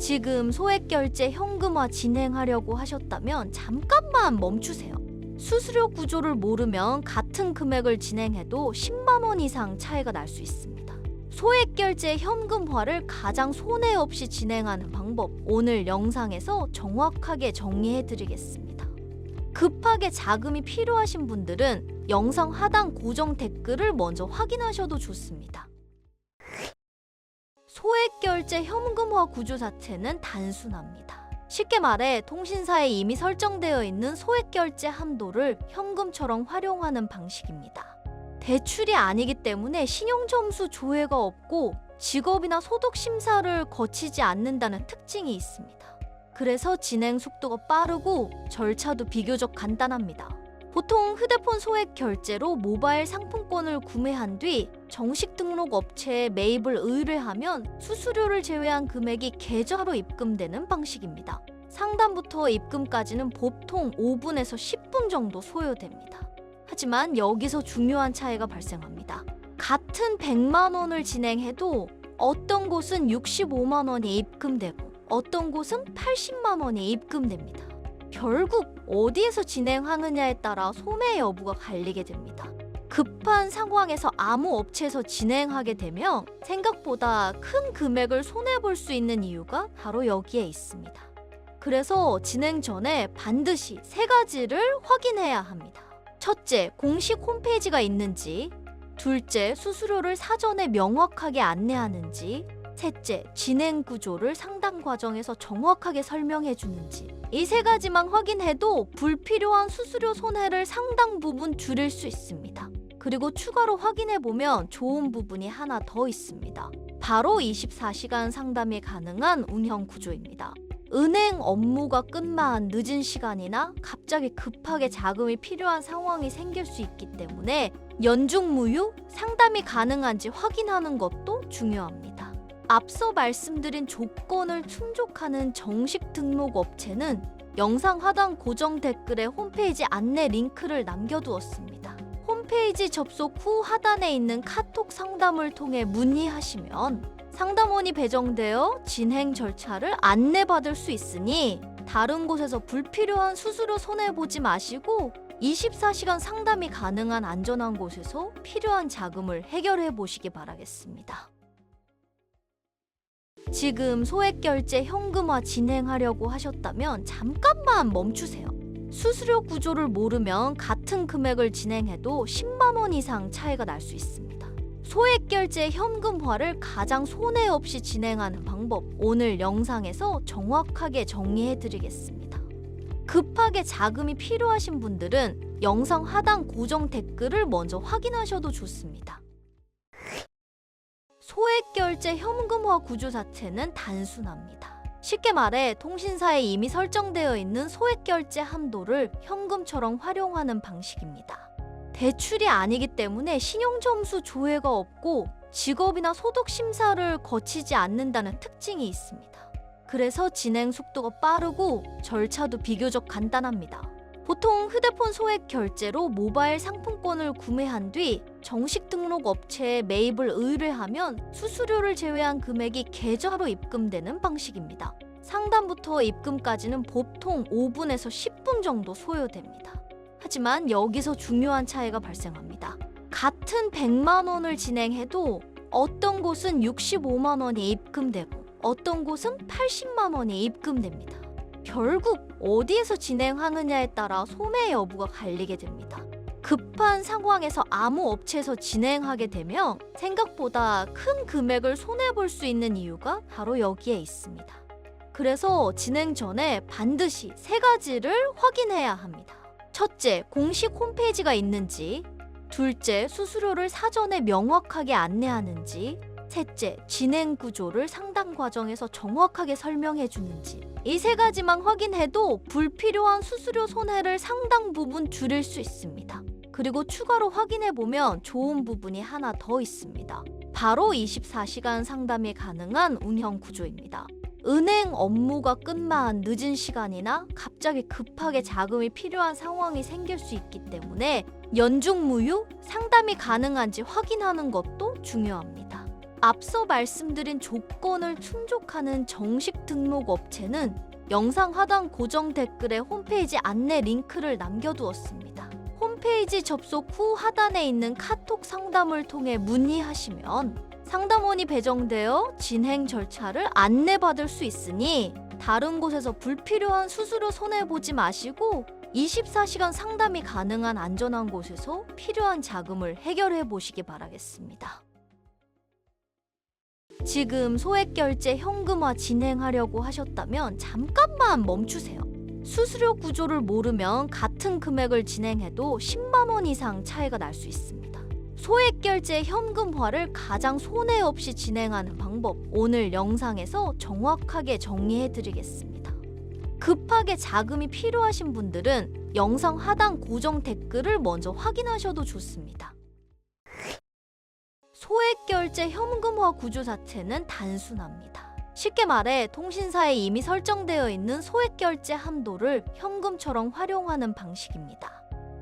지금 소액결제 현금화 진행하려고 하셨다면 잠깐만 멈추세요. 수수료 구조를 모르면 같은 금액을 진행해도 10만 원 이상 차이가 날 수 있습니다. 소액결제 현금화를 가장 손해 없이 진행하는 방법, 오늘 영상에서 정확하게 정리해드리겠습니다. 급하게 자금이 필요하신 분들은 영상 하단 고정 댓글을 먼저 확인하셔도 좋습니다. 소액결제 현금화 구조 자체는 단순합니다. 쉽게 말해 통신사에 이미 설정되어 있는 소액결제 한도를 현금처럼 활용하는 방식입니다. 대출이 아니기 때문에 신용점수 조회가 없고 직업이나 소득 심사를 거치지 않는다는 특징이 있습니다. 그래서 진행 속도가 빠르고 절차도 비교적 간단합니다. 보통 휴대폰 소액 결제로 모바일 상품권을 구매한 뒤 정식 등록 업체에 매입을 의뢰하면 수수료를 제외한 금액이 계좌로 입금되는 방식입니다. 상담부터 입금까지는 보통 5분에서 10분 정도 소요됩니다. 하지만 여기서 중요한 차이가 발생합니다. 같은 100만 원을 진행해도 어떤 곳은 65만 원이 입금되고 어떤 곳은 80만 원이 입금됩니다. 결국 어디에서 진행하느냐에 따라 소매 여부가 갈리게 됩니다. 급한 상황에서 아무 업체에서 진행하게 되면 생각보다 큰 금액을 손해볼 수 있는 이유가 바로 여기에 있습니다. 그래서 진행 전에 반드시 3가지를 확인해야 합니다. 첫째, 공식 홈페이지가 있는지. 둘째, 수수료를 사전에 명확하게 안내하는지. 셋째, 진행 구조를 상담 과정에서 정확하게 설명해 주는지. 이 3가지만 확인해도 불필요한 수수료 손해를 상당 부분 줄일 수 있습니다. 그리고 추가로 확인해 보면 좋은 부분이 하나 더 있습니다. 바로 24시간 상담이 가능한 운영 구조입니다. 은행 업무가 끝만 늦은 시간이나 갑자기 급하게 자금이 필요한 상황이 생길 수 있기 때문에 연중무휴 상담이 가능한지 확인하는 것도 중요합니다. 앞서 말씀드린 조건을 충족하는 정식 등록 업체는 영상 하단 고정 댓글에 홈페이지 안내 링크를 남겨두었습니다. 홈페이지 접속 후 하단에 있는 카톡 상담을 통해 문의하시면 상담원이 배정되어 진행 절차를 안내받을 수 있으니 다른 곳에서 불필요한 수수료 손해보지 마시고 24시간 상담이 가능한 안전한 곳에서 필요한 자금을 해결해 보시기 바라겠습니다. 지금 소액결제 현금화 진행하려고 하셨다면 잠깐만 멈추세요. 수수료 구조를 모르면 같은 금액을 진행해도 10만 원 이상 차이가 날 수 있습니다. 소액결제 현금화를 가장 손해 없이 진행하는 방법, 오늘 영상에서 정확하게 정리해드리겠습니다. 급하게 자금이 필요하신 분들은 영상 하단 고정 댓글을 먼저 확인하셔도 좋습니다. 소액결제 현금화 구조 자체는 단순합니다. 쉽게 말해 통신사에 이미 설정되어 있는 소액결제 한도를 현금처럼 활용하는 방식입니다. 대출이 아니기 때문에 신용점수 조회가 없고 직업이나 소득 심사를 거치지 않는다는 특징이 있습니다. 그래서 진행 속도가 빠르고 절차도 비교적 간단합니다. 보통 휴대폰 소액 결제로 모바일 상품권을 구매한 뒤 정식 등록 업체에 매입을 의뢰하면 수수료를 제외한 금액이 계좌로 입금되는 방식입니다. 상담부터 입금까지는 보통 5분에서 10분 정도 소요됩니다. 하지만 여기서 중요한 차이가 발생합니다. 같은 100만 원을 진행해도 어떤 곳은 65만 원이 입금되고 어떤 곳은 80만 원이 입금됩니다. 결국 어디에서 진행하느냐에 따라 소매 여부가 갈리게 됩니다. 급한 상황에서 아무 업체에서 진행하게 되면 생각보다 큰 금액을 손해볼 수 있는 이유가 바로 여기에 있습니다. 그래서 진행 전에 반드시 3가지를 확인해야 합니다. 첫째, 공식 홈페이지가 있는지. 둘째, 수수료를 사전에 명확하게 안내하는지. 셋째, 진행 구조를 상담 과정에서 정확하게 설명해 주는지. 이 3가지만 확인해도 불필요한 수수료 손해를 상당 부분 줄일 수 있습니다. 그리고 추가로 확인해 보면 좋은 부분이 하나 더 있습니다. 바로 24시간 상담이 가능한 운영 구조입니다. 은행 업무가 끝만 늦은 시간이나 갑자기 급하게 자금이 필요한 상황이 생길 수 있기 때문에 연중무휴 상담이 가능한지 확인하는 것도 중요합니다. 앞서 말씀드린 조건을 충족하는 정식 등록 업체는 영상 하단 고정 댓글에 홈페이지 안내 링크를 남겨두었습니다. 홈페이지 접속 후 하단에 있는 카톡 상담을 통해 문의하시면 상담원이 배정되어 진행 절차를 안내받을 수 있으니 다른 곳에서 불필요한 수수료 손해보지 마시고 24시간 상담이 가능한 안전한 곳에서 필요한 자금을 해결해 보시기 바라겠습니다. 지금 소액결제 현금화 진행하려고 하셨다면 잠깐만 멈추세요. 수수료 구조를 모르면 같은 금액을 진행해도 10만 원 이상 차이가 날 수 있습니다. 소액결제 현금화를 가장 손해 없이 진행하는 방법, 오늘 영상에서 정확하게 정리해드리겠습니다. 급하게 자금이 필요하신 분들은 영상 하단 고정 댓글을 먼저 확인하셔도 좋습니다. 소액결제 현금화 구조 자체는 단순합니다. 쉽게 말해 통신사에 이미 설정되어 있는 소액결제 한도를 현금처럼 활용하는 방식입니다.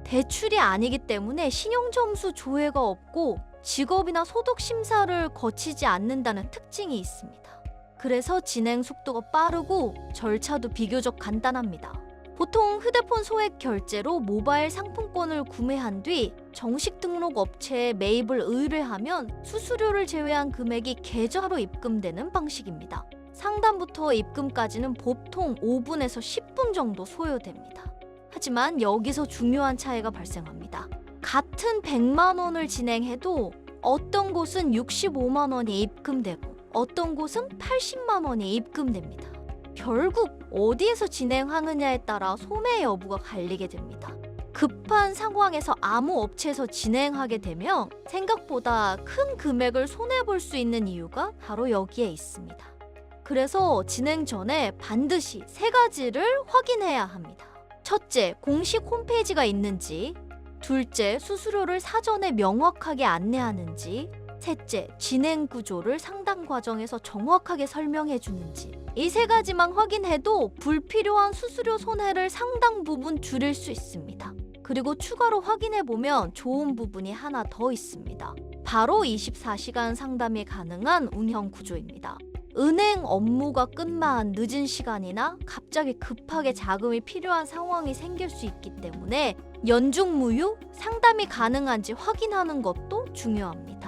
대출이 아니기 때문에 신용점수 조회가 없고 직업이나 소득 심사를 거치지 않는다는 특징이 있습니다. 그래서 진행 속도가 빠르고 절차도 비교적 간단합니다. 보통 휴대폰 소액 결제로 모바일 상품권을 구매한 뒤 정식 등록 업체에 매입을 의뢰하면 수수료를 제외한 금액이 계좌로 입금되는 방식입니다. 상담부터 입금까지는 보통 5분에서 10분 정도 소요됩니다. 하지만 여기서 중요한 차이가 발생합니다. 같은 100만 원을 진행해도 어떤 곳은 65만 원이 입금되고 어떤 곳은 80만 원이 입금됩니다. 결국 어디에서 진행하느냐에 따라 손해 여부가 갈리게 됩니다. 급한 상황에서 아무 업체에서 진행하게 되면 생각보다 큰 금액을 손해볼 수 있는 이유가 바로 여기에 있습니다. 그래서 진행 전에 반드시 3가지를 확인해야 합니다. 첫째, 공식 홈페이지가 있는지, 둘째, 수수료를 사전에 명확하게 안내하는지, 셋째, 진행 구조를 상담 과정에서 정확하게 설명해 주는지. 이 3가지만 확인해도 불필요한 수수료 손해를 상당 부분 줄일 수 있습니다. 그리고 추가로 확인해 보면 좋은 부분이 하나 더 있습니다. 바로 24시간 상담이 가능한 운영 구조입니다. 은행 업무가 끝만 늦은 시간이나 갑자기 급하게 자금이 필요한 상황이 생길 수 있기 때문에 연중무휴 상담이 가능한지 확인하는 것도 중요합니다.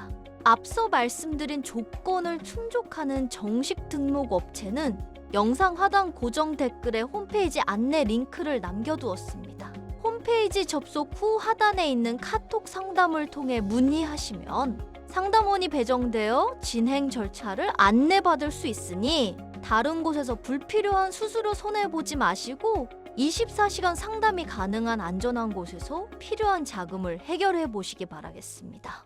앞서 말씀드린 조건을 충족하는 정식 등록 업체는 영상 하단 고정 댓글에 홈페이지 안내 링크를 남겨두었습니다. 홈페이지 접속 후 하단에 있는 카톡 상담을 통해 문의하시면 상담원이 배정되어 진행 절차를 안내받을 수 있으니 다른 곳에서 불필요한 수수료 손해보지 마시고 24시간 상담이 가능한 안전한 곳에서 필요한 자금을 해결해 보시기 바라겠습니다.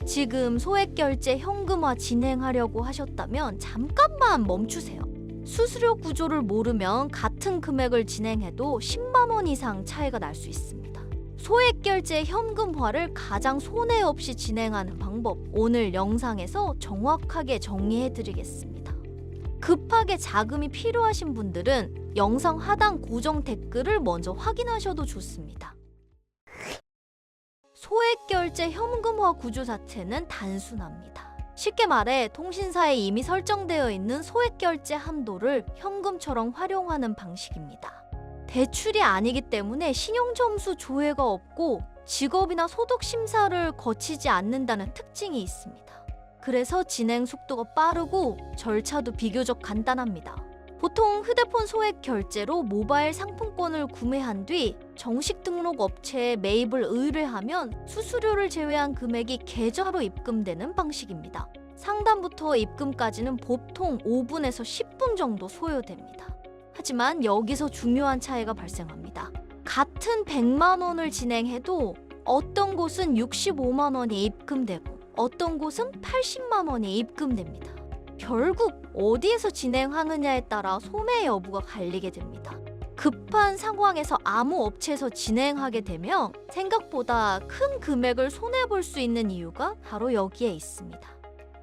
지금 소액결제 현금화 진행하려고 하셨다면 잠깐만 멈추세요. 수수료 구조를 모르면 같은 금액을 진행해도 10만 원 이상 차이가 날 수 있습니다. 소액결제 현금화를 가장 손해 없이 진행하는 방법, 오늘 영상에서 정확하게 정리해드리겠습니다. 급하게 자금이 필요하신 분들은 영상 하단 고정 댓글을 먼저 확인하셔도 좋습니다. 소액결제 현금화 구조 자체는 단순합니다. 쉽게 말해 통신사에 이미 설정되어 있는 소액결제 한도를 현금처럼 활용하는 방식입니다. 대출이 아니기 때문에 신용점수 조회가 없고 직업이나 소득 심사를 거치지 않는다는 특징이 있습니다. 그래서 진행 속도가 빠르고 절차도 비교적 간단합니다. 보통 휴대폰 소액 결제로 모바일 상품권을 구매한 뒤 정식 등록 업체에 매입을 의뢰하면 수수료를 제외한 금액이 계좌로 입금되는 방식입니다. 상담부터 입금까지는 보통 5분에서 10분 정도 소요됩니다. 하지만 여기서 중요한 차이가 발생합니다. 같은 100만 원을 진행해도 어떤 곳은 65만 원이 입금되고 어떤 곳은 80만 원이 입금됩니다. 결국 어디에서 진행하느냐에 따라 손해 여부가 갈리게 됩니다. 급한 상황에서 아무 업체에서 진행하게 되면 생각보다 큰 금액을 손해볼 수 있는 이유가 바로 여기에 있습니다.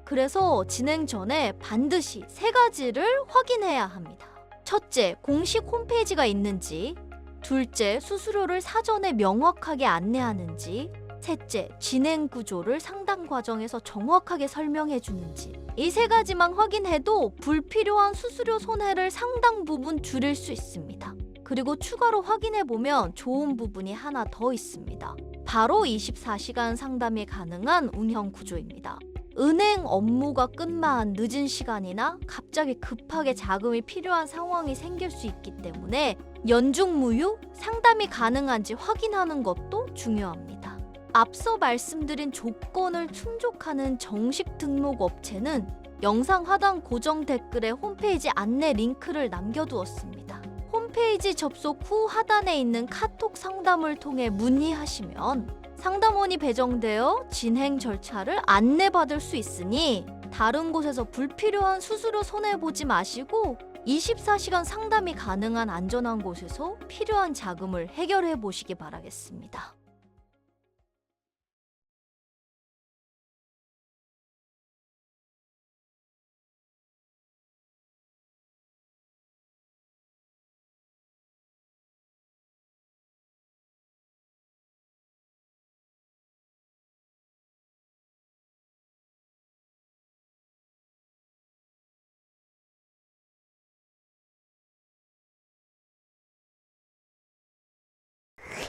그래서 진행 전에 반드시 3가지를 확인해야 합니다. 첫째, 공식 홈페이지가 있는지, 둘째, 수수료를 사전에 명확하게 안내하는지, 셋째, 진행 구조를 상담 과정에서 정확하게 설명해 주는지. 이 세 가지만 확인해도 불필요한 수수료 손해를 상당 부분 줄일 수 있습니다. 그리고 추가로 확인해 보면 좋은 부분이 하나 더 있습니다. 바로 24시간 상담이 가능한 운영 구조입니다. 은행 업무가 끝만 늦은 시간이나 갑자기 급하게 자금이 필요한 상황이 생길 수 있기 때문에 연중무휴 상담이 가능한지 확인하는 것도 중요합니다. 앞서 말씀드린 조건을 충족하는 정식 등록 업체는 영상 하단 고정 댓글에 홈페이지 안내 링크를 남겨두었습니다. 홈페이지 접속 후 하단에 있는 카톡 상담을 통해 문의하시면 상담원이 배정되어 진행 절차를 안내받을 수 있으니 다른 곳에서 불필요한 수수료 손해보지 마시고 24시간 상담이 가능한 안전한 곳에서 필요한 자금을 해결해 보시기 바라겠습니다.